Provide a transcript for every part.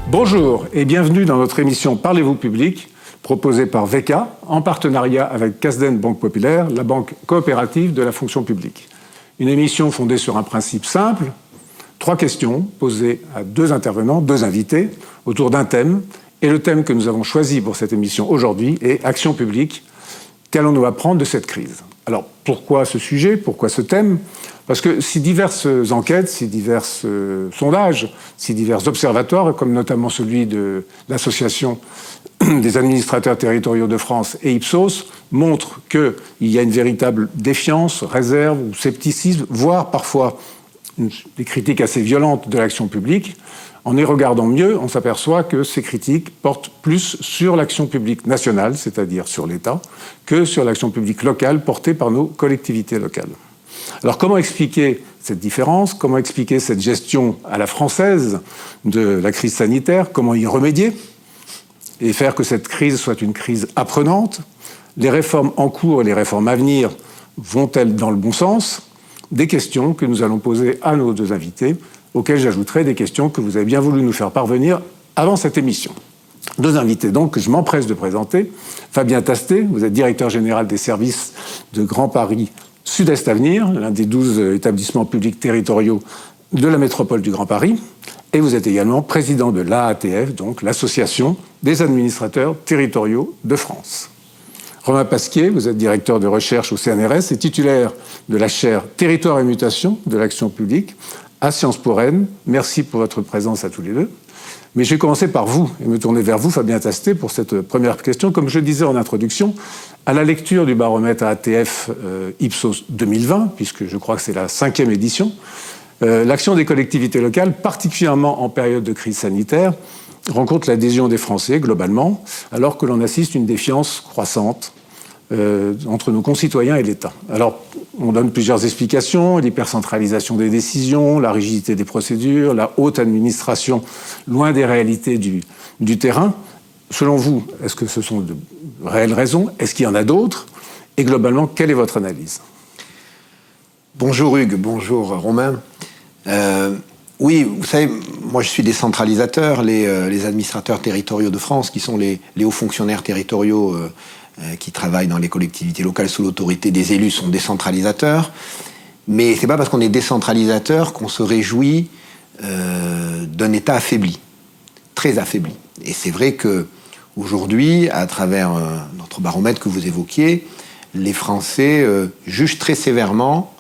Bonjour et bienvenue dans notre émission Parlez-vous public, proposée par VECA en partenariat avec Casden Banque Populaire, la banque coopérative de la fonction publique. Une émission fondée sur un principe simple, 3 questions posées à 2 intervenants, 2 invités, autour d'un thème. Et le thème que nous avons choisi pour cette émission aujourd'hui est Action publique. Qu'allons-nous apprendre de cette crise? Alors, pourquoi ce sujet? Pourquoi ce thème? Parce que si diverses enquêtes, si divers sondages, si divers observatoires, comme notamment celui de l'Association des administrateurs territoriaux de France et Ipsos, montrent qu'il y a une véritable défiance, réserve ou scepticisme, voire parfois des critiques assez violentes de l'action publique, en y regardant mieux, on s'aperçoit que ces critiques portent plus sur l'action publique nationale, c'est-à-dire sur l'État, que sur l'action publique locale portée par nos collectivités locales. Alors comment expliquer cette différence? Comment expliquer cette gestion à la française de la crise sanitaire? Comment y remédier et faire que cette crise soit une crise apprenante? Les réformes en cours et les réformes à venir vont-elles dans le bon sens? Des questions que nous allons poser à nos 2 invités, auxquelles j'ajouterai des questions que vous avez bien voulu nous faire parvenir avant cette émission. 2 invités donc que je m'empresse de présenter. Fabien Tastet, vous êtes directeur général des services de Grand Paris Sud-Est Avenir, l'un des 12 établissements publics territoriaux de la métropole du Grand Paris. Et vous êtes également président de l'AATF, donc l'Association des administrateurs territoriaux de France. Romain Pasquier, vous êtes directeur de recherche au CNRS et titulaire de la chaire Territoire et mutation de l'action publique à Sciences Po Rennes. Merci pour votre présence à tous les 2. Mais je vais commencer par vous et me tourner vers vous, Fabien Tastet, pour cette première question. Comme je le disais en introduction, à la lecture du baromètre AATF Ipsos 2020, puisque je crois que c'est la 5e édition, l'action des collectivités locales, particulièrement en période de crise sanitaire, rencontre l'adhésion des Français globalement, alors que l'on assiste à une défiance croissante entre nos concitoyens et l'État. Alors, on donne plusieurs explications: l'hypercentralisation des décisions, la rigidité des procédures, la haute administration loin des réalités du terrain. Selon vous, est-ce que ce sont de réelles raisons? Est-ce qu'il y en a d'autres? Et globalement, quelle est votre analyse? Bonjour Hugues, bonjour Romain. Oui, vous savez, moi je suis décentralisateur. Les administrateurs territoriaux de France, qui sont les hauts fonctionnaires territoriaux qui travaillent dans les collectivités locales sous l'autorité des élus, sont décentralisateurs. Mais c'est pas parce qu'on est décentralisateur qu'on se réjouit d'un État affaibli, très affaibli. Et c'est vrai que aujourd'hui, à travers notre baromètre que vous évoquiez, les Français jugent très sévèrement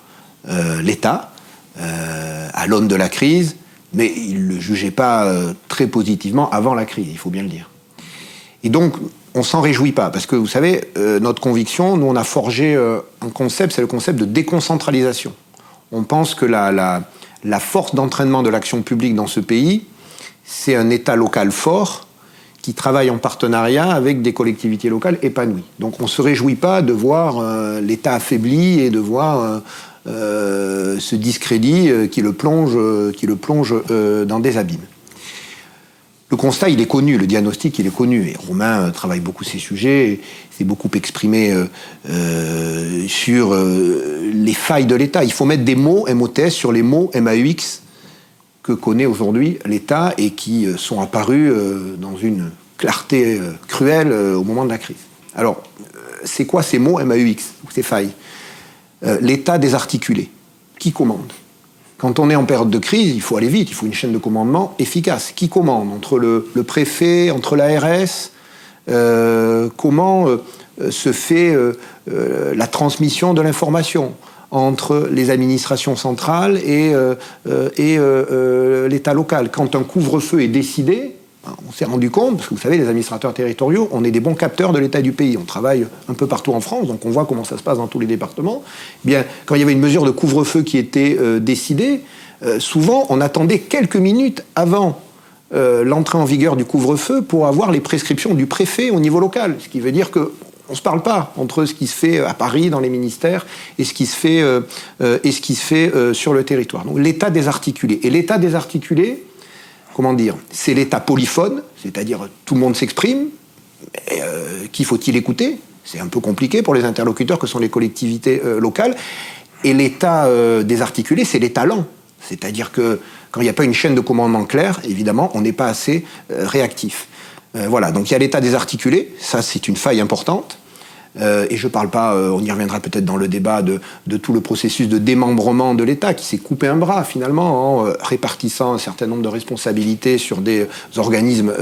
l'État à l'aune de la crise, mais ils ne le jugeaient pas très positivement avant la crise, il faut bien le dire. Et donc, on ne s'en réjouit pas, parce que vous savez, notre conviction, nous on a forgé un concept, c'est le concept de déconcentralisation. On pense que la force d'entraînement de l'action publique dans ce pays, c'est un État local fort qui travaille en partenariat avec des collectivités locales épanouies. Donc on ne se réjouit pas de voir l'État affaibli et de voir ce discrédit qui le plonge dans des abîmes. Le constat, il est connu, le diagnostic, il est connu. Et Romain travaille beaucoup ces sujets, et s'est beaucoup exprimé sur les failles de l'État. Il faut mettre des mots, MOTS, sur les mots MAUX que connaît aujourd'hui l'État et qui sont apparus dans une clarté cruelle au moment de la crise. Alors, c'est quoi ces mots MAUX, ou ces failles? L'État désarticulé. Qui commande? Quand on est en période de crise, il faut aller vite, il faut une chaîne de commandement efficace. Qui commande? Entre le préfet, entre l'ARS, comment se fait la transmission de l'information entre les administrations centrales et l'État local? Quand un couvre-feu est décidé, on s'est rendu compte, parce que vous savez, les administrateurs territoriaux, on est des bons capteurs de l'état du pays. On travaille un peu partout en France, donc on voit comment ça se passe dans tous les départements. Eh bien, quand il y avait une mesure de couvre-feu qui était décidée, souvent on attendait quelques minutes avant l'entrée en vigueur du couvre-feu pour avoir les prescriptions du préfet au niveau local. Ce qui veut dire qu'on ne se parle pas entre ce qui se fait à Paris, dans les ministères, et ce qui se fait, sur le territoire. Donc l'État désarticulé. Et l'État désarticulé, comment dire, c'est l'État polyphone, c'est-à-dire tout le monde s'exprime, mais qui faut-il écouter? C'est un peu compliqué pour les interlocuteurs que sont les collectivités locales. Et l'État désarticulé, c'est l'État lent. C'est-à-dire que quand il n'y a pas une chaîne de commandement claire, évidemment, on n'est pas assez réactif. Voilà, donc il y a l'État désarticulé, ça c'est une faille importante. Et je ne parle pas, on y reviendra peut-être dans le débat, de tout le processus de démembrement de l'État qui s'est coupé un bras finalement en répartissant un certain nombre de responsabilités sur des organismes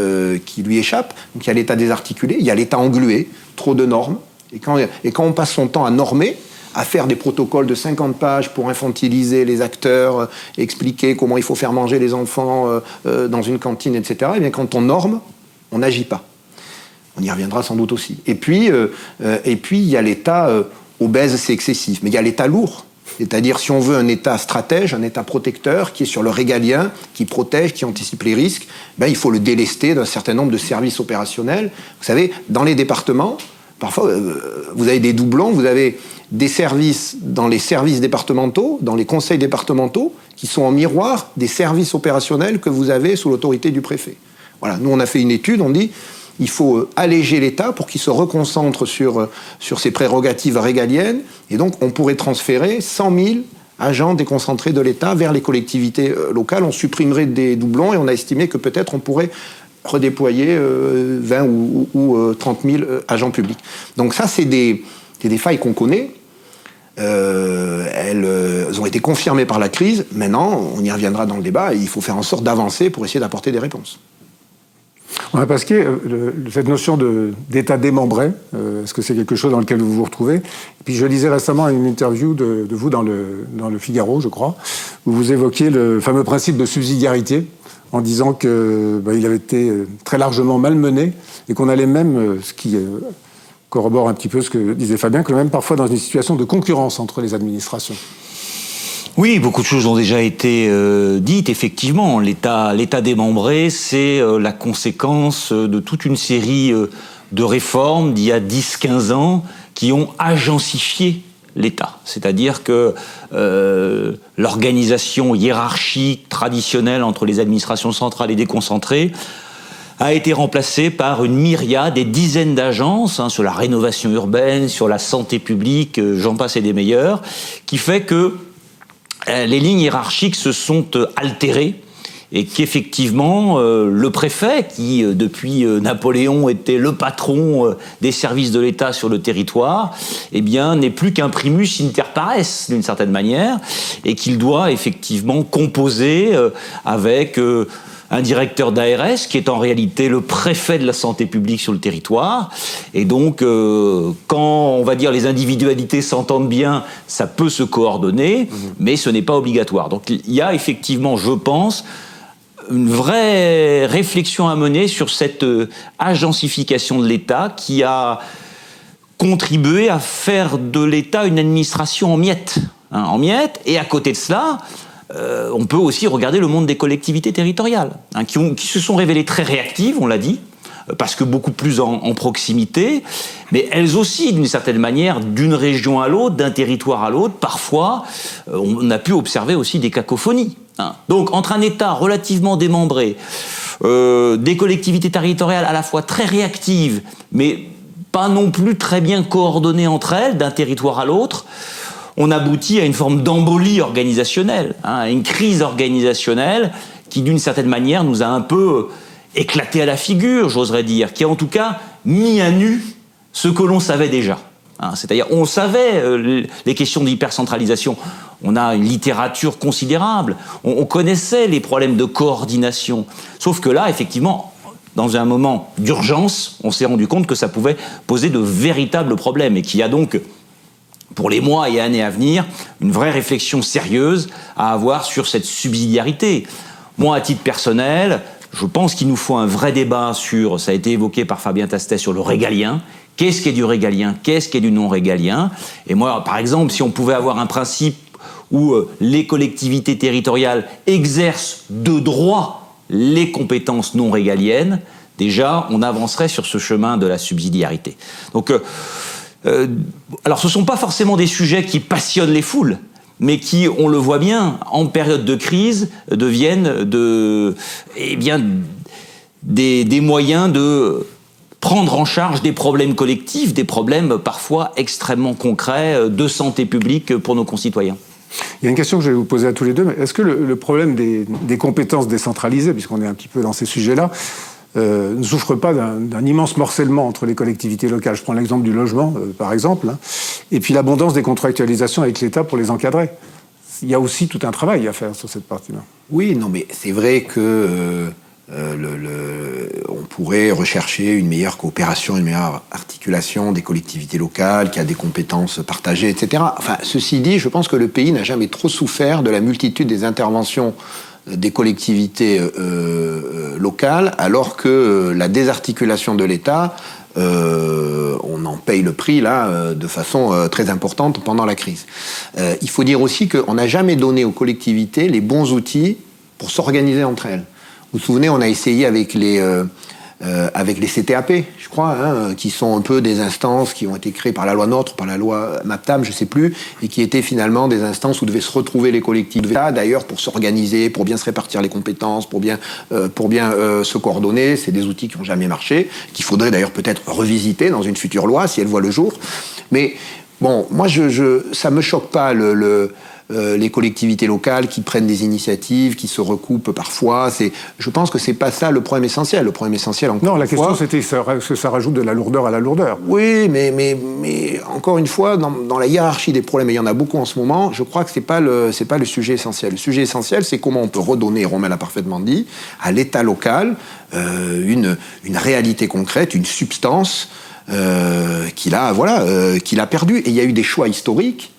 qui lui échappent. Donc il y a l'État désarticulé, il y a l'État englué, trop de normes. Et quand on passe son temps à normer, à faire des protocoles de 50 pages pour infantiliser les acteurs, expliquer comment il faut faire manger les enfants dans une cantine, etc., et bien quand on norme, on n'agit pas. On y reviendra sans doute aussi. Et puis, il y a l'État obèse, c'est excessif. Mais il y a l'État lourd. C'est-à-dire, si on veut un État stratège, un État protecteur, qui est sur le régalien, qui protège, qui anticipe les risques, ben, il faut le délester d'un certain nombre de services opérationnels. Vous savez, dans les départements, parfois, vous avez des doublons, vous avez des services dans les services départementaux, dans les conseils départementaux, qui sont en miroir des services opérationnels que vous avez sous l'autorité du préfet. Voilà, nous, on a fait une étude, on dit... Il faut alléger l'État pour qu'il se reconcentre sur ses prérogatives régaliennes. Et donc, on pourrait transférer 100 000 agents déconcentrés de l'État vers les collectivités locales. On supprimerait des doublons et on a estimé que peut-être on pourrait redéployer 20 ou 30 000 agents publics. Donc ça, c'est des failles qu'on connaît. Elles ont été confirmées par la crise. Maintenant, on y reviendra dans le débat. Il faut faire en sorte d'avancer pour essayer d'apporter des réponses. Ouais, Pasquier, cette notion d'État démembré, est-ce que c'est quelque chose dans lequel vous vous retrouvez? Et puis je lisais récemment une interview de vous dans le Figaro, je crois, où vous évoquiez le fameux principe de subsidiarité, en disant qu'il avait été très largement malmené et qu'on allait même, ce qui corrobore un petit peu ce que disait Fabien, que même parfois dans une situation de concurrence entre les administrations. Oui, beaucoup de choses ont déjà été dites. Effectivement, l'État démembré, c'est la conséquence de toute une série de réformes d'il y a 10-15 ans qui ont agencifié l'État. C'est-à-dire que l'organisation hiérarchique traditionnelle entre les administrations centrales et déconcentrées a été remplacée par une myriade, des dizaines d'agences sur la rénovation urbaine, sur la santé publique, j'en passe et des meilleurs, qui fait que les lignes hiérarchiques se sont altérées et qu'effectivement, le préfet, qui depuis Napoléon était le patron des services de l'État sur le territoire, eh bien, n'est plus qu'un primus inter pares, d'une certaine manière, et qu'il doit effectivement composer avec un directeur d'ARS qui est en réalité le préfet de la santé publique sur le territoire. Et donc, quand, on va dire, les individualités s'entendent bien, ça peut se coordonner, mais ce n'est pas obligatoire. Donc, il y a effectivement, je pense, une vraie réflexion à mener sur cette agencification de l'État qui a contribué à faire de l'État une administration en miettes. En miettes, et à côté de cela... on peut aussi regarder le monde des collectivités territoriales, qui se sont révélées très réactives, on l'a dit, parce que beaucoup plus en proximité, mais elles aussi, d'une certaine manière, d'une région à l'autre, d'un territoire à l'autre, parfois, on a pu observer aussi des cacophonies. Donc, entre un État relativement démembré, des collectivités territoriales à la fois très réactives, mais pas non plus très bien coordonnées entre elles, d'un territoire à l'autre, on aboutit à une forme d'embolie organisationnelle, à une crise organisationnelle qui, d'une certaine manière, nous a un peu éclaté à la figure, j'oserais dire, qui a en tout cas mis à nu ce que l'on savait déjà. C'est-à-dire, on savait les questions d'hypercentralisation, on a une littérature considérable, on connaissait les problèmes de coordination, sauf que là, effectivement, dans un moment d'urgence, on s'est rendu compte que ça pouvait poser de véritables problèmes et qu'il y a donc, pour les mois et années à venir, une vraie réflexion sérieuse à avoir sur cette subsidiarité. Moi, à titre personnel, je pense qu'il nous faut un vrai débat sur, ça a été évoqué par Fabien Tastet, sur le régalien. Qu'est-ce qui est du régalien? Qu'est-ce qui est du non-régalien? Et moi, par exemple, si on pouvait avoir un principe où les collectivités territoriales exercent de droit les compétences non régaliennes, déjà, on avancerait sur ce chemin de la subsidiarité. Donc, alors, ce ne sont pas forcément des sujets qui passionnent les foules, mais qui, on le voit bien, en période de crise, deviennent des moyens de prendre en charge des problèmes collectifs, des problèmes parfois extrêmement concrets de santé publique pour nos concitoyens. Il y a une question que je vais vous poser à tous les deux. Est-ce que le problème des compétences décentralisées, puisqu'on est un petit peu dans ces sujets-là, ne souffre pas d'un immense morcellement entre les collectivités locales? Je prends l'exemple du logement, par exemple, hein, et puis l'abondance des contractualisations avec l'État pour les encadrer. Il y a aussi tout un travail à faire sur cette partie-là. Oui, non, mais c'est vrai que on pourrait rechercher une meilleure coopération, une meilleure articulation des collectivités locales, qui a des compétences partagées, etc. Enfin, ceci dit, je pense que le pays n'a jamais trop souffert de la multitude des interventions des collectivités locales, alors que la désarticulation de l'État, on en paye le prix là de façon très importante pendant la crise. Il faut dire aussi qu'on n'a jamais donné aux collectivités les bons outils pour s'organiser entre elles. Vous vous souvenez, on a essayé avec les CTAP, je crois, hein, qui sont un peu des instances qui ont été créées par la loi NOTRe, par la loi MAPTAM, je ne sais plus, et qui étaient finalement des instances où devaient se retrouver les collectivités, d'ailleurs pour s'organiser, pour bien se répartir les compétences, pour bien se coordonner. C'est des outils qui n'ont jamais marché, qu'il faudrait d'ailleurs peut-être revisiter dans une future loi si elle voit le jour. Mais bon, moi, ça ne me choque pas les collectivités locales qui prennent des initiatives, qui se recoupent parfois. Je pense que c'est pas ça le problème essentiel. Le problème essentiel, encore non, la une fois, question c'était que ça rajoute de la lourdeur à la lourdeur. Oui, mais encore une fois, dans la hiérarchie des problèmes, et il y en a beaucoup en ce moment, je crois que c'est pas le sujet essentiel. Le sujet essentiel, c'est comment on peut redonner, Romain l'a parfaitement dit, à l'État local une réalité concrète, une substance qu'il a perdue. Et il y a eu des choix historiques.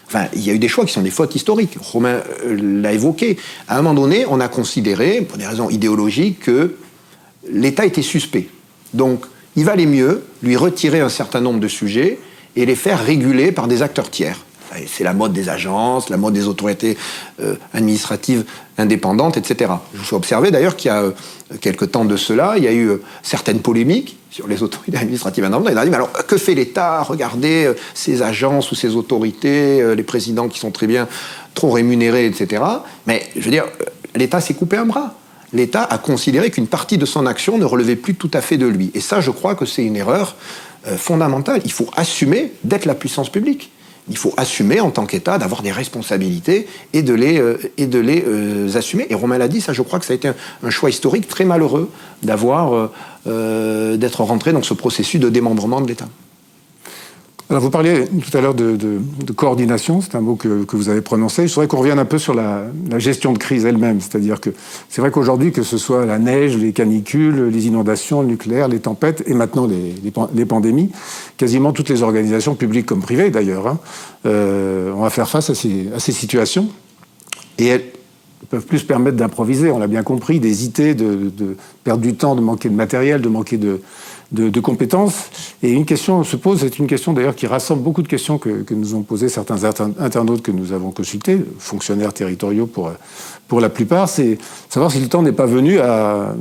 Enfin, il y a eu des choix qui sont des fautes historiques. Romain l'a évoqué. À un moment donné, on a considéré, pour des raisons idéologiques, que l'État était suspect. Donc, il valait mieux lui retirer un certain nombre de sujets et les faire réguler par des acteurs tiers. C'est la mode des agences, la mode des autorités administratives indépendantes, etc. Je vous fais observer d'ailleurs qu'il y a quelque temps de cela, il y a eu certaines polémiques sur les autorités administratives indépendantes. On a dit, mais alors, que fait l'État? Regardez ces agences ou ces autorités, les présidents qui sont très bien, trop rémunérés, etc. Mais, je veux dire, l'État s'est coupé un bras. L'État a considéré qu'une partie de son action ne relevait plus tout à fait de lui. Et ça, je crois que c'est une erreur fondamentale. Il faut assumer d'être la puissance publique. Il faut assumer en tant qu'État d'avoir des responsabilités et de les assumer. Et Romain l'a dit, ça je crois que ça a été un choix historique très malheureux d'être rentré dans ce processus de démembrement de l'État. Alors vous parliez tout à l'heure de coordination, c'est un mot que vous avez prononcé. Je voudrais qu'on revienne un peu sur la gestion de crise elle-même. C'est-à-dire que c'est vrai qu'aujourd'hui, que ce soit la neige, les canicules, les inondations, le nucléaire, les tempêtes et maintenant les pandémies, quasiment toutes les organisations publiques comme privées d'ailleurs, on va faire face à ces situations. Et elles ne peuvent plus se permettre d'improviser, on l'a bien compris, d'hésiter, de perdre du temps, de manquer de matériel, de manquer de compétences. Et une question se pose, c'est une question d'ailleurs qui rassemble beaucoup de questions que nous ont posées certains internautes que nous avons consultés, fonctionnaires territoriaux pour la plupart, c'est savoir si le temps n'est pas venu à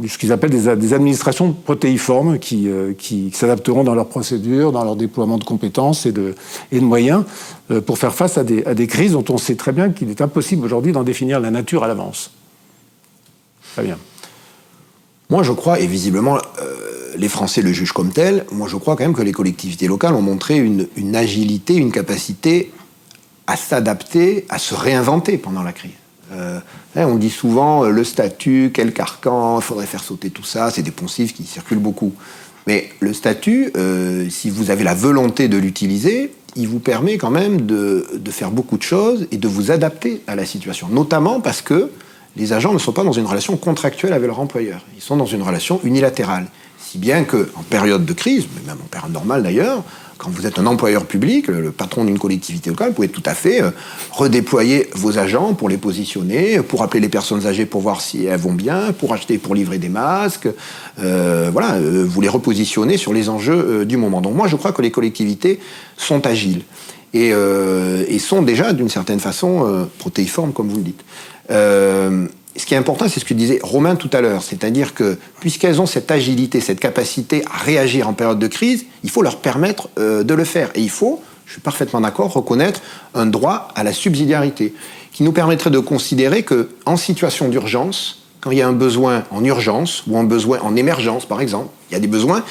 ce qu'ils appellent des administrations protéiformes qui s'adapteront dans leurs procédures, dans leur déploiement de compétences et de moyens pour faire face à des crises dont on sait très bien qu'il est impossible aujourd'hui d'en définir la nature à l'avance. Très bien. Moi, je crois, et visiblement, les Français le jugent comme tel, moi, je crois quand même que les collectivités locales ont montré une agilité, une capacité à s'adapter, à se réinventer pendant la crise. On dit souvent, le statut, quel carcan, il faudrait faire sauter tout ça, c'est des poncifs qui circulent beaucoup. Mais le statut, si vous avez la volonté de l'utiliser, il vous permet quand même de faire beaucoup de choses et de vous adapter à la situation, notamment parce que les agents ne sont pas dans une relation contractuelle avec leur employeur. Ils sont dans une relation unilatérale. Si bien qu'en période de crise, mais même en période normale d'ailleurs, quand vous êtes un employeur public, le patron d'une collectivité locale, vous pouvez tout à fait redéployer vos agents pour les positionner, pour appeler les personnes âgées pour voir si elles vont bien, pour acheter, pour livrer des masques. Vous les repositionnez sur les enjeux du moment. Donc moi, je crois que les collectivités sont agiles et sont déjà, d'une certaine façon, protéiformes, comme vous le dites. Ce qui est important, c'est ce que disait Romain tout à l'heure, c'est-à-dire que puisqu'elles ont cette agilité, cette capacité à réagir en période de crise, il faut leur permettre de le faire. Et il faut, je suis parfaitement d'accord, reconnaître un droit à la subsidiarité, qui nous permettrait de considérer qu'en situation d'urgence, quand il y a un besoin en urgence ou un besoin en émergence, par exemple, il y a des besoins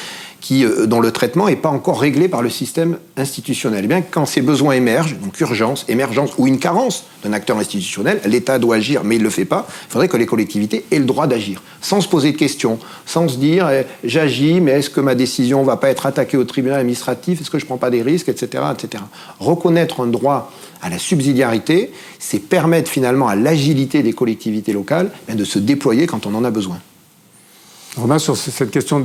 dont le traitement n'est pas encore réglé par le système institutionnel. Et bien, quand ces besoins émergent, donc urgence, émergence ou une carence d'un acteur institutionnel, l'État doit agir, mais il ne le fait pas. Il faudrait que les collectivités aient le droit d'agir, sans se poser de questions, sans se dire j'agis, mais est-ce que ma décision ne va pas être attaquée au tribunal administratif, est-ce que je ne prends pas des risques, etc., etc. Reconnaître un droit à la subsidiarité, c'est permettre finalement à l'agilité des collectivités locales de se déployer quand on en a besoin. Romain, sur cette question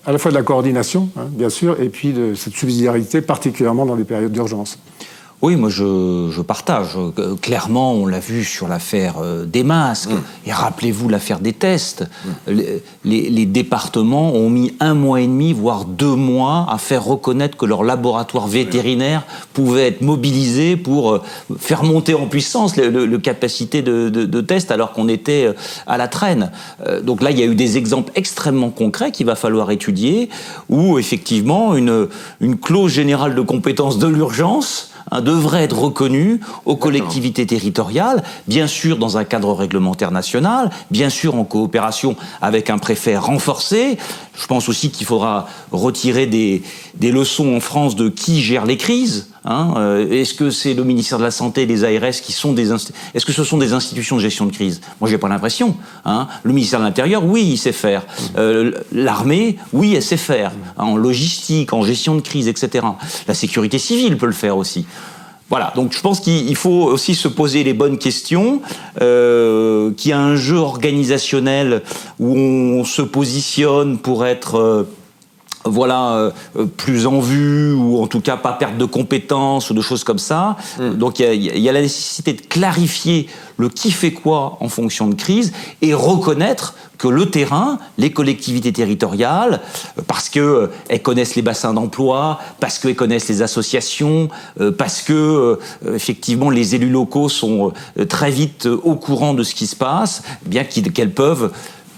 à la fois de la coordination, bien sûr, et puis de cette subsidiarité, particulièrement dans les périodes d'urgence. Oui, moi je partage. Clairement, on l'a vu sur l'affaire des masques. Et rappelez-vous l'affaire des tests. Les départements ont mis 1 mois et demi, voire 2 mois, à faire reconnaître que leur laboratoire vétérinaire pouvait être mobilisé pour faire monter en puissance le capacité de test, alors qu'on était à la traîne. Donc là, il y a eu des exemples extrêmement concrets qu'il va falloir étudier, où effectivement une clause générale de compétence de l'urgence devrait être reconnu aux collectivités territoriales, bien sûr dans un cadre réglementaire national, bien sûr en coopération avec un préfet renforcé. Je pense aussi qu'il faudra retirer des leçons en France de qui gère les crises. Est-ce que c'est le ministère de la Santé et les ARS qui sont est-ce que ce sont des institutions de gestion de crise? Moi, j'ai pas l'impression. Le ministère de l'Intérieur, oui, il sait faire. L'armée, oui, elle sait faire. En logistique, en gestion de crise, etc. La sécurité civile peut le faire aussi. Voilà, donc je pense qu'il faut aussi se poser les bonnes questions, qu'il y a un jeu organisationnel où on se positionne pour être plus en vue, ou en tout cas pas perdre de compétences ou de choses comme ça. Donc il y a la nécessité de clarifier le qui fait quoi en fonction de crise et reconnaître que le terrain, les collectivités territoriales, parce que elles connaissent les bassins d'emploi, parce qu'elles connaissent les associations, parce que effectivement les élus locaux sont très vite au courant de ce qui se passe, bien qu'elles peuvent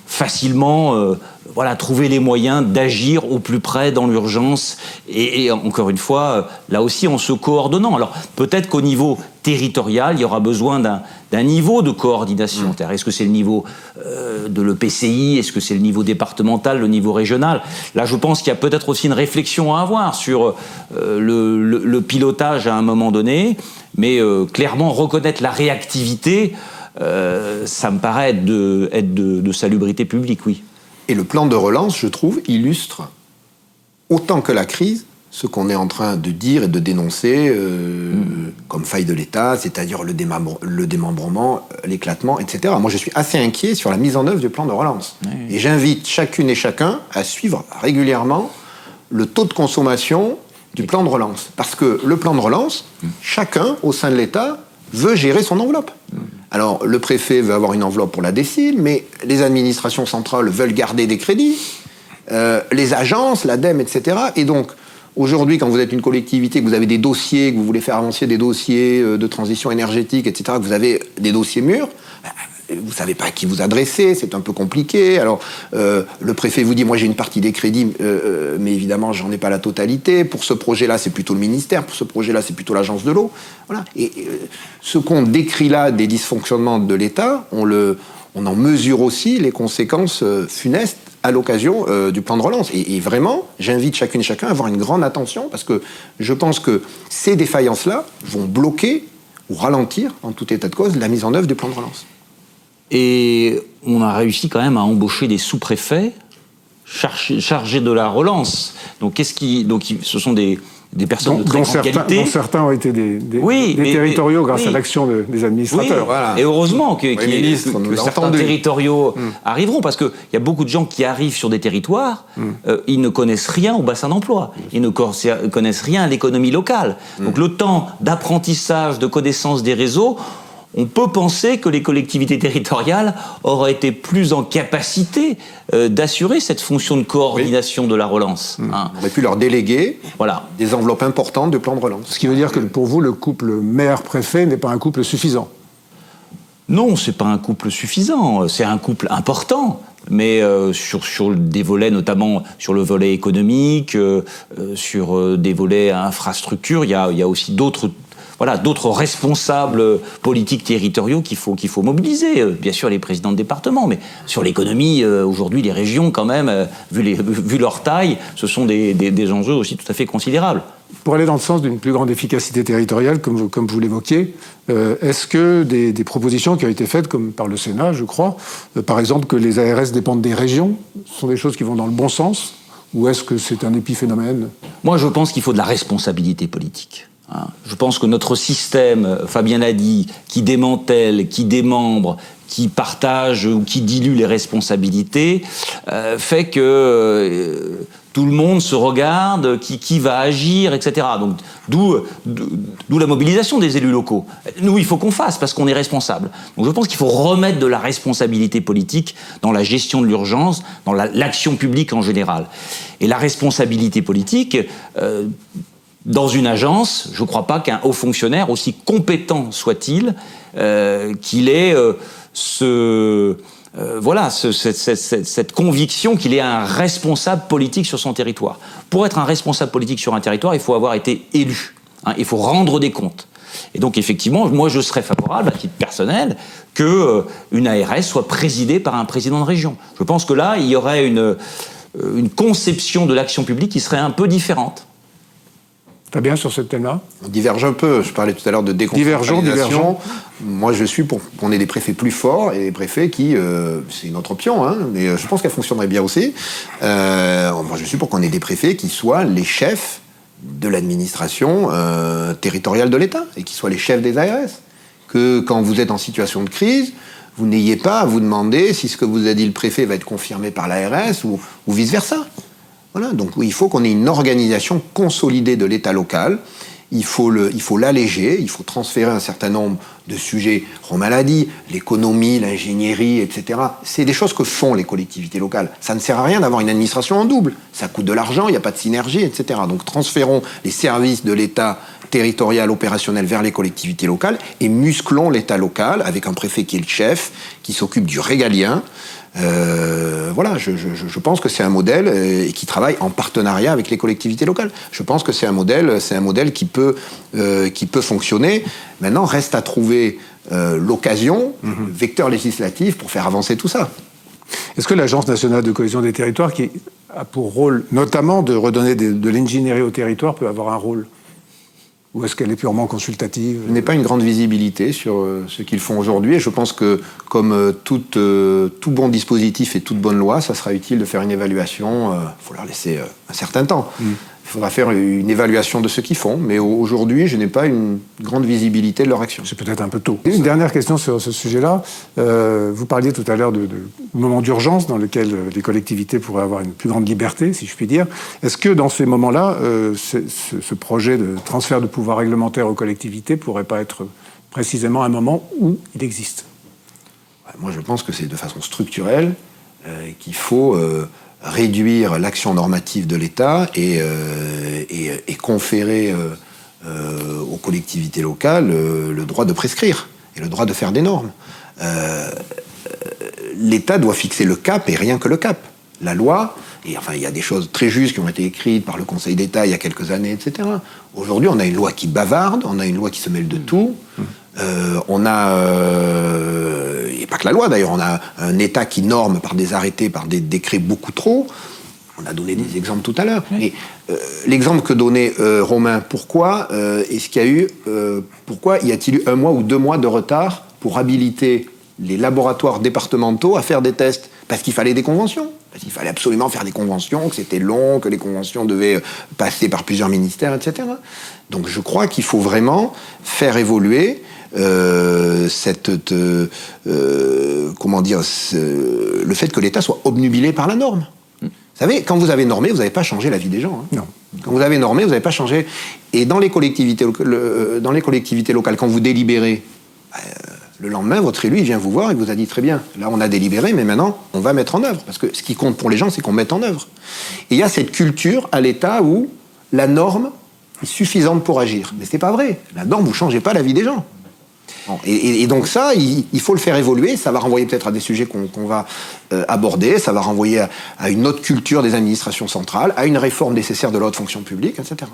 facilement trouver les moyens d'agir au plus près dans l'urgence et encore une fois, là aussi en se coordonnant. Alors peut-être qu'au niveau territorial, il y aura besoin d'un niveau de coordination. Est-ce que c'est le niveau de l'EPCI? Est-ce que c'est le niveau départemental, le niveau régional? Là, je pense qu'il y a peut-être aussi une réflexion à avoir sur le pilotage à un moment donné, mais clairement reconnaître la réactivité, ça me paraît être de salubrité publique, oui. Et le plan de relance, je trouve, illustre autant que la crise ce qu'on est en train de dire et de dénoncer comme faille de l'État, c'est-à-dire le démembrement, l'éclatement, etc. Moi, je suis assez inquiet sur la mise en œuvre du plan de relance. Et j'invite chacune et chacun à suivre régulièrement le taux de consommation du plan de relance. Parce que le plan de relance, chacun au sein de l'État veut gérer son enveloppe. Alors, le préfet veut avoir une enveloppe pour la DSIL, mais les administrations centrales veulent garder des crédits, les agences, l'ADEME, etc. Et donc, aujourd'hui, quand vous êtes une collectivité, que vous avez des dossiers, que vous voulez faire avancer des dossiers de transition énergétique, etc., que vous avez des dossiers mûrs, vous ne savez pas à qui vous adresser, c'est un peu compliqué. Alors, le préfet vous dit, moi j'ai une partie des crédits, mais évidemment, j'en ai pas la totalité. Pour ce projet-là, c'est plutôt le ministère. Pour ce projet-là, c'est plutôt l'agence de l'eau. Voilà. Et ce qu'on décrit là des dysfonctionnements de l'État, on en mesure aussi les conséquences funestes à l'occasion du plan de relance. Et vraiment, j'invite chacune et chacun à avoir une grande attention, parce que je pense que ces défaillances-là vont bloquer ou ralentir, en tout état de cause, la mise en œuvre du plan de relance. Et on a réussi quand même à embaucher des sous-préfets chargés de la relance. Donc, ce sont des personnes de très grande qualité. Dont certains ont été des territoriaux grâce à l'action des administrateurs. Oui, voilà. Et heureusement que certains territoriaux arriveront, parce qu'il y a beaucoup de gens qui arrivent sur des territoires, ils ne connaissent rien au bassin d'emploi, ils ne connaissent rien à l'économie locale. Donc le temps d'apprentissage, de connaissance des réseaux, on peut penser que les collectivités territoriales auraient été plus en capacité d'assurer cette fonction de coordination de la relance. On aurait pu leur déléguer des enveloppes importantes de plan de relance. Ce qui veut dire que pour vous, le couple maire-préfet n'est pas un couple suffisant? Non, c'est pas un couple suffisant. C'est un couple important. Mais sur des volets, notamment sur le volet économique, sur des volets infrastructure, il y a aussi d'autres voilà, d'autres responsables politiques territoriaux qu'il faut mobiliser. Bien sûr, les présidents de département, mais sur l'économie, aujourd'hui, les régions, quand même, vu leur taille, ce sont des enjeux aussi tout à fait considérables. Pour aller dans le sens d'une plus grande efficacité territoriale, comme vous l'évoquiez, est-ce que des propositions qui ont été faites, comme par le Sénat, je crois, par exemple que les ARS dépendent des régions, sont des choses qui vont dans le bon sens, ou est-ce que c'est un épiphénomène ? Moi, je pense qu'il faut de la responsabilité politique. Je pense que notre système, Fabien l'a dit, qui démantèle, qui démembre, qui partage ou qui dilue les responsabilités, fait que tout le monde se regarde, qui va agir, etc. Donc, d'où la mobilisation des élus locaux. Nous, il faut qu'on fasse parce qu'on est responsable. Donc, je pense qu'il faut remettre de la responsabilité politique dans la gestion de l'urgence, dans l'action publique en général. Et la responsabilité politique, dans une agence, je ne crois pas qu'un haut fonctionnaire, aussi compétent soit-il, qu'il ait cette conviction qu'il est un responsable politique sur son territoire. Pour être un responsable politique sur un territoire, il faut avoir été élu. Il faut rendre des comptes. Et donc, effectivement, moi, je serais favorable, à titre personnel, qu'une ARS soit présidée par un président de région. Je pense que là, il y aurait une conception de l'action publique qui serait un peu différente. Très bien, sur ce thème-là. On diverge un peu. Je parlais tout à l'heure de déconcentralisation. Divergeons. Moi, je suis pour qu'on ait des préfets plus forts et des préfets qui... c'est une autre option, hein, mais je pense qu'elle fonctionnerait bien aussi. Moi, je suis pour qu'on ait des préfets qui soient les chefs de l'administration territoriale de l'État et qui soient les chefs des ARS. Que quand vous êtes en situation de crise, vous n'ayez pas à vous demander si ce que vous a dit le préfet va être confirmé par l'ARS ou vice-versa. Voilà, donc il faut qu'on ait une organisation consolidée de l'État local. Il faut l'alléger, il faut transférer un certain nombre de sujets. Romain l'a dit, l'économie, l'ingénierie, etc. C'est des choses que font les collectivités locales. Ça ne sert à rien d'avoir une administration en double. Ça coûte de l'argent, il n'y a pas de synergie, etc. Donc transférons les services de l'État territorial, opérationnel vers les collectivités locales et musclons l'État local avec un préfet qui est le chef, qui s'occupe du régalien. Voilà, je pense que c'est un modèle et qui travaille en partenariat avec les collectivités locales. Je pense que c'est un modèle qui peut fonctionner. Maintenant, reste à trouver l'occasion, le vecteur législatif pour faire avancer tout ça. Est-ce que l'Agence nationale de cohésion des territoires, qui a pour rôle notamment de redonner de l'ingénierie au territoire, peut avoir un rôle ? Ou est-ce qu'elle est purement consultative ? Je n'ai pas une grande visibilité sur ce qu'ils font aujourd'hui. Et je pense que, comme tout bon dispositif et toute bonne loi, ça sera utile de faire une évaluation. Il faut leur laisser un certain temps. Il faudra faire une évaluation de ce qu'ils font. Mais aujourd'hui, je n'ai pas une grande visibilité de leur action. C'est peut-être un peu tôt. Une dernière question sur ce sujet-là. Vous parliez tout à l'heure de moments d'urgence dans lesquels les collectivités pourraient avoir une plus grande liberté, si je puis dire. Est-ce que dans ces moments-là, ce projet de transfert de pouvoir réglementaire aux collectivités pourrait pas être précisément un moment où il existe ? Moi, je pense que c'est de façon structurelle qu'il faut réduire l'action normative de l'État et conférer aux collectivités locales le droit de prescrire et le droit de faire des normes. L'État doit fixer le cap et rien que le cap. La loi, et enfin il y a des choses très justes qui ont été écrites par le Conseil d'État il y a quelques années, etc. Aujourd'hui, on a une loi qui bavarde, on a une loi qui se mêle de tout. On a, et pas que la loi d'ailleurs, on a un État qui norme par des arrêtés, par des décrets beaucoup trop. On a donné des exemples tout à l'heure. Et l'exemple que donnait Romain, pourquoi y a-t-il eu 1 mois ou 2 mois de retard pour habiliter les laboratoires départementaux à faire des tests ? Parce qu'il fallait des conventions. Parce qu'il fallait absolument faire des conventions, que c'était long, que les conventions devaient passer par plusieurs ministères, etc. Donc je crois qu'il faut vraiment faire évoluer le fait que l'État soit obnubilé par la norme. Vous savez, quand vous avez normé, vous n'avez pas changé la vie des gens. Hein. Non. Quand vous avez normé, vous n'avez pas changé. Et dans les collectivités locales, quand vous délibérez, le lendemain, votre élu, il vient vous voir et vous a dit très bien, là on a délibéré, mais maintenant on va mettre en œuvre. Parce que ce qui compte pour les gens, c'est qu'on mette en œuvre. Et il y a cette culture à l'État où la norme est suffisante pour agir. Mais c'est pas vrai. La norme, vous ne changez pas la vie des gens. Bon, et donc ça, il faut le faire évoluer. Ça va renvoyer peut-être à des sujets qu'on va aborder. Ça va renvoyer à une autre culture des administrations centrales, à une réforme nécessaire de la haute fonction publique, etc.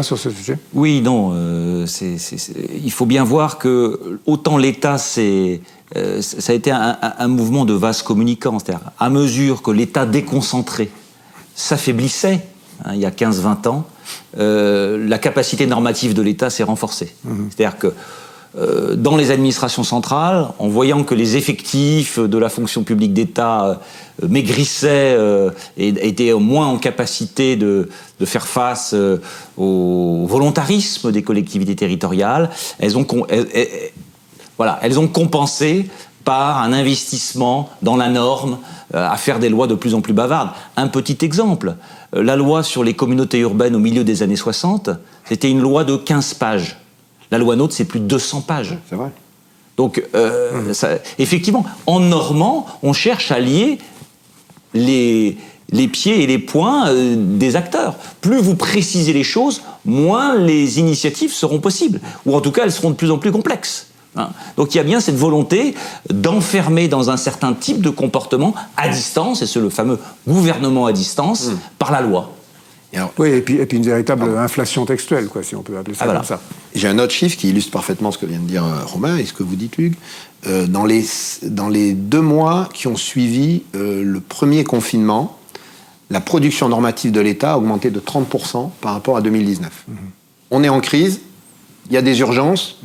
Sur ce sujet. Oui, non, il faut bien voir que autant l'État, ça a été un mouvement de vase communicant, c'est-à-dire à mesure que l'État déconcentré s'affaiblissait, il y a 15-20 ans, la capacité normative de l'État s'est renforcée. C'est-à-dire que dans les administrations centrales, en voyant que les effectifs de la fonction publique d'État maigrissaient et étaient moins en capacité de faire face au volontarisme des collectivités territoriales, elles ont compensé par un investissement dans la norme, à faire des lois de plus en plus bavardes. Un petit exemple, la loi sur les communautés urbaines au milieu des années 60, c'était une loi de 15 pages. La loi NOTRe, c'est plus de 200 pages. C'est vrai. Donc, effectivement, en normant, on cherche à lier les pieds et les poings des acteurs. Plus vous précisez les choses, moins les initiatives seront possibles. Ou en tout cas, elles seront de plus en plus complexes. Donc il y a bien cette volonté d'enfermer dans un certain type de comportement à distance, et c'est le fameux gouvernement à distance, par la loi. Oui, et puis une véritable inflation textuelle, quoi, si on peut appeler ça comme ça. J'ai un autre chiffre qui illustre parfaitement ce que vient de dire Romain et ce que vous dites, Hugues. Dans les 2 mois qui ont suivi le premier confinement, la production normative de l'État a augmenté de 30% par rapport à 2019. On est en crise, il y a des urgences,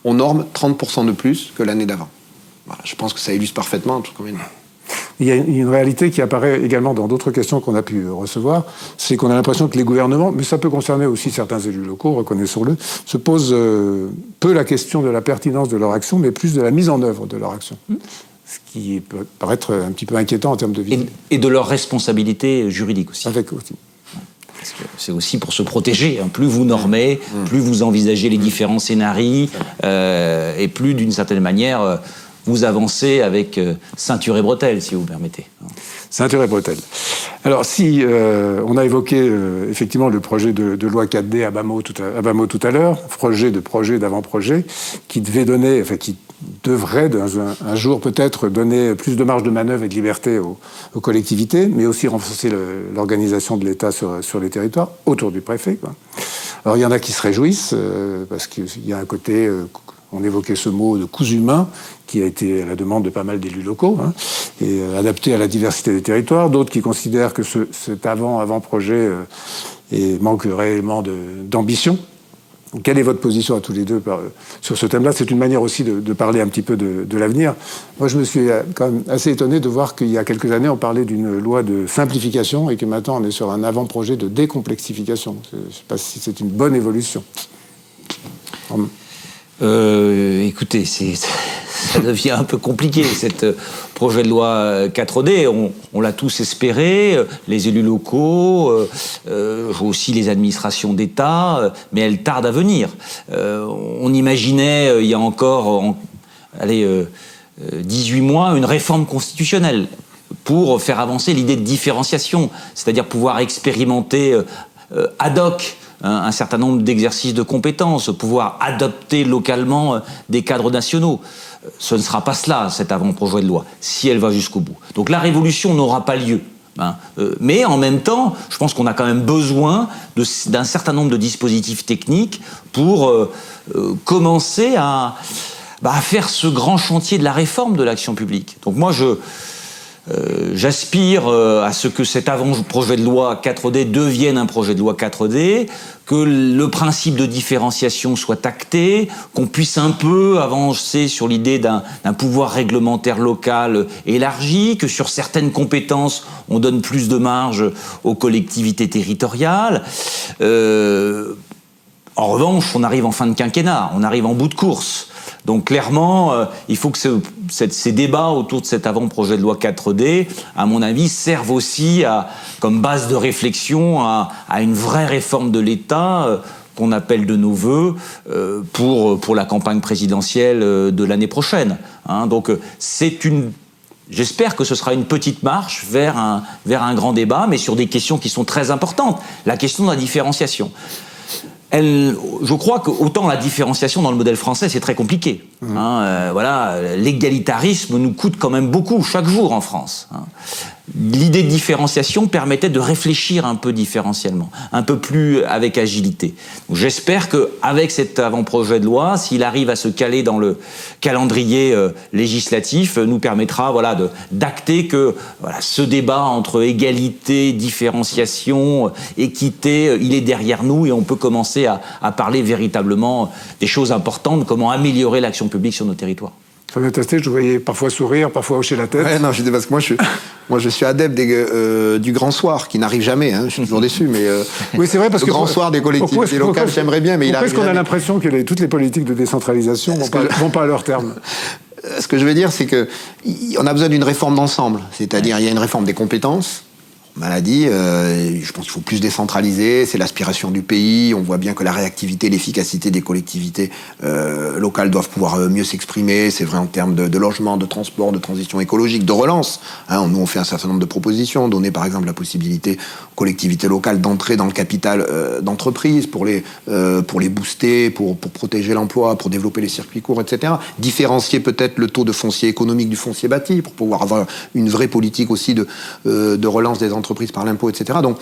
on norme 30% de plus que l'année d'avant. Voilà, je pense que ça illustre parfaitement tout ce qu'on vient de dire. Il y a une réalité qui apparaît également dans d'autres questions qu'on a pu recevoir, c'est qu'on a l'impression que les gouvernements, mais ça peut concerner aussi certains élus locaux, reconnaissons-le, se posent peu la question de la pertinence de leur action, mais plus de la mise en œuvre de leur action. Ce qui peut paraître un petit peu inquiétant en termes de vie. Et de leur responsabilité juridique aussi. Avec aussi. Parce que c'est aussi pour se protéger. Plus vous normez, plus vous envisagez les différents scénarios, et plus, d'une certaine manière, vous avancez avec ceinture et bretelles, si vous permettez. Ceinture et bretelles. Alors, si on a évoqué effectivement le projet de loi 4D à bas mot tout à l'heure, projet d'avant-projet, qui devrait un jour peut-être donner plus de marge de manœuvre et de liberté aux collectivités, mais aussi renforcer l'organisation de l'État sur les territoires, autour du préfet, quoi. Alors il y en a qui se réjouissent, parce qu'il y a un côté, on évoquait ce mot de coûts humains, qui a été à la demande de pas mal d'élus locaux, et adapté à la diversité des territoires. D'autres qui considèrent que cet avant-projet manque réellement d'ambition. Quelle est votre position à tous les deux sur ce thème-là? C'est une manière aussi de parler un petit peu de l'avenir. Moi, je me suis quand même assez étonné de voir qu'il y a quelques années, on parlait d'une loi de simplification et que maintenant, on est sur un avant-projet de décomplexification. Je ne sais pas si c'est une bonne évolution. Écoutez, ça devient un peu compliqué, cette projet de loi 4D. On l'a tous espéré, les élus locaux, aussi les administrations d'État, mais elle tarde à venir. On imaginait, il y a encore 18 mois, une réforme constitutionnelle pour faire avancer l'idée de différenciation, c'est-à-dire pouvoir expérimenter ad hoc un certain nombre d'exercices de compétences, pouvoir adopter localement des cadres nationaux. Ce ne sera pas cela, cet avant-projet de loi, si elle va jusqu'au bout. Donc la révolution n'aura pas lieu. Mais en même temps, je pense qu'on a quand même besoin d'un certain nombre de dispositifs techniques pour commencer à faire ce grand chantier de la réforme de l'action publique. Donc moi, j'aspire à ce que cet avant-projet de loi 4D devienne un projet de loi 4D, que le principe de différenciation soit acté, qu'on puisse un peu avancer sur l'idée d'un pouvoir réglementaire local élargi, que sur certaines compétences, on donne plus de marge aux collectivités territoriales. En revanche, on arrive en fin de quinquennat, on arrive en bout de course. Donc clairement, il faut que ces débats autour de cet avant-projet de loi 4D, à mon avis, servent aussi comme base de réflexion à une vraie réforme de l'État qu'on appelle de nos vœux pour la campagne présidentielle de l'année prochaine. Donc j'espère que ce sera une petite marche vers un grand débat, mais sur des questions qui sont très importantes. La question de la différenciation. Je crois qu'autant la différenciation dans le modèle français, c'est très compliqué. L'égalitarisme nous coûte quand même beaucoup chaque jour en France. l'idée de différenciation permettait de réfléchir un peu différentiellement, un peu plus avec agilité. Donc, j'espère qu'avec cet avant-projet de loi, s'il arrive à se caler dans le calendrier législatif, nous permettra d'acter que ce débat entre égalité, différenciation, équité, il est derrière nous et on peut commencer à parler véritablement des choses importantes, comment améliorer l'action publique sur nos territoires. Fabien Tastet, je vous voyais parfois sourire, parfois hocher la tête. Ouais, non, parce que moi je suis adepte du grand soir, qui n'arrive jamais, je suis toujours déçu, mais oui, c'est vrai, parce le grand soir des collectivités locales, j'aimerais bien, mais il arrive jamais. Pourquoi est-ce qu'on a l'impression que toutes les politiques de décentralisation vont pas à leur terme? Ce que je veux dire, c'est qu'on a besoin d'une réforme d'ensemble, c'est-à-dire il y a une réforme des compétences. Maladie, je pense qu'il faut plus décentraliser, c'est l'aspiration du pays, on voit bien que la réactivité, l'efficacité des collectivités locales doivent pouvoir mieux s'exprimer, c'est vrai en termes de logement, de transport, de transition écologique, de relance. Nous on fait un certain nombre de propositions, donner par exemple la possibilité aux collectivités locales d'entrer dans le capital d'entreprise pour les booster, pour protéger l'emploi, pour développer les circuits courts, etc. Différencier peut-être le taux de foncier économique du foncier bâti, pour pouvoir avoir une vraie politique aussi de relance des entreprises par l'impôt, etc. Donc,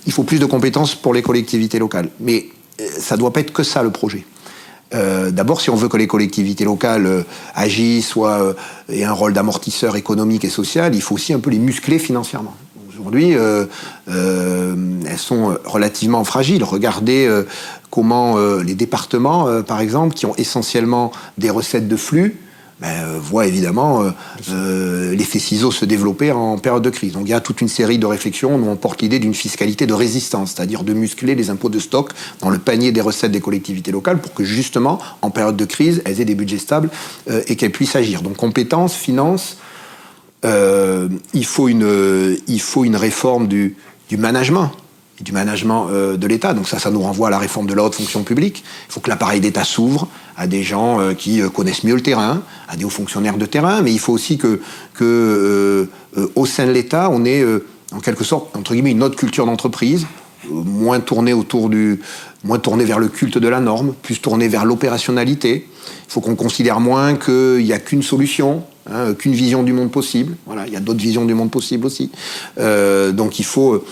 il faut plus de compétences pour les collectivités locales. Mais ça ne doit pas être que ça, le projet. D'abord, si on veut que les collectivités locales agissent, aient un rôle d'amortisseur économique et social, il faut aussi un peu les muscler financièrement. Aujourd'hui, elles sont relativement fragiles. Regardez comment les départements, par exemple, qui ont essentiellement des recettes de flux, voit évidemment l'effet ciseau se développer en période de crise. Donc il y a toute une série de réflexions où on porte l'idée d'une fiscalité de résistance, c'est-à-dire de muscler les impôts de stock dans le panier des recettes des collectivités locales pour que justement, en période de crise, elles aient des budgets stables et qu'elles puissent agir. Donc compétences, finances, il faut une réforme du management. Du management de l'État. Donc ça nous renvoie à la réforme de la haute fonction publique. Il faut que l'appareil d'État s'ouvre à des gens qui connaissent mieux le terrain, à des hauts fonctionnaires de terrain, mais il faut aussi que au sein de l'État, on ait en quelque sorte, entre guillemets, une autre culture d'entreprise, moins tournée vers le culte de la norme, plus tournée vers l'opérationnalité. Il faut qu'on considère moins qu'il n'y a qu'une solution, qu'une vision du monde possible. Voilà, il y a d'autres visions du monde possible aussi. Donc il faut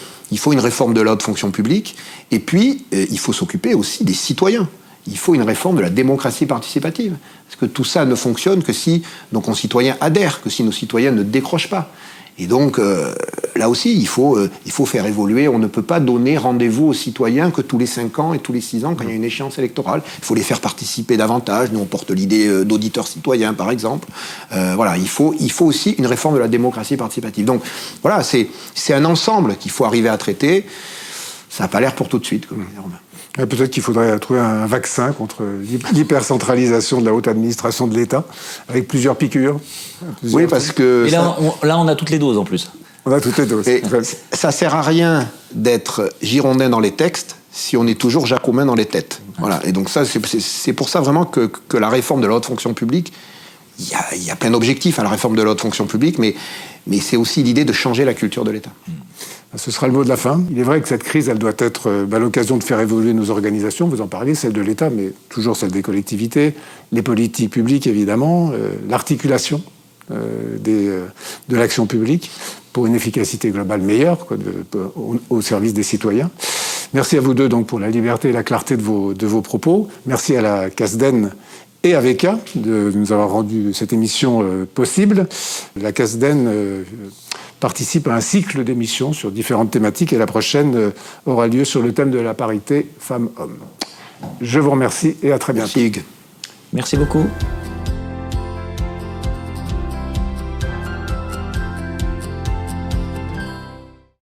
une réforme de la haute fonction publique, et puis il faut s'occuper aussi des citoyens. Il faut une réforme de la démocratie participative. Parce que tout ça ne fonctionne que si nos concitoyens adhèrent, que si nos citoyens ne décrochent pas. Et donc, là aussi, il faut faire évoluer. On ne peut pas donner rendez-vous aux citoyens que tous les 5 ans et tous les 6 ans quand il y a une échéance électorale. Il faut les faire participer davantage. Nous, on porte l'idée d'auditeurs citoyens, par exemple. Voilà, il faut aussi une réforme de la démocratie participative. Donc, voilà, c'est un ensemble qu'il faut arriver à traiter. Ça n'a pas l'air pour tout de suite, comme disait Romain. Peut-être qu'il faudrait trouver un vaccin contre l'hypercentralisation de la haute administration de l'État, avec plusieurs piqûres. Oui, parce que... Et là, on a toutes les doses en plus. On a toutes les doses. Et ça ne sert à rien d'être girondin dans les textes si on est toujours jacomin dans les têtes. Voilà. Et donc ça, c'est pour ça vraiment que la réforme de la haute fonction publique, il y a plein d'objectifs à la réforme de la haute fonction publique, mais c'est aussi l'idée de changer la culture de l'État. Ce sera le mot de la fin. Il est vrai que cette crise, elle doit être l'occasion de faire évoluer nos organisations. Vous en parliez, celle de l'État, mais toujours celle des collectivités, les politiques publiques, évidemment, l'articulation de l'action publique pour une efficacité globale meilleure au service des citoyens. Merci à vous deux donc, pour la liberté et la clarté de vos propos. Merci à la CASDEN et à VECA de nous avoir rendu cette émission possible. La CASDEN participe à un cycle d'émissions sur différentes thématiques et la prochaine aura lieu sur le thème de la parité femmes-hommes. Je vous remercie et à très bientôt. Merci Hugues. Merci beaucoup.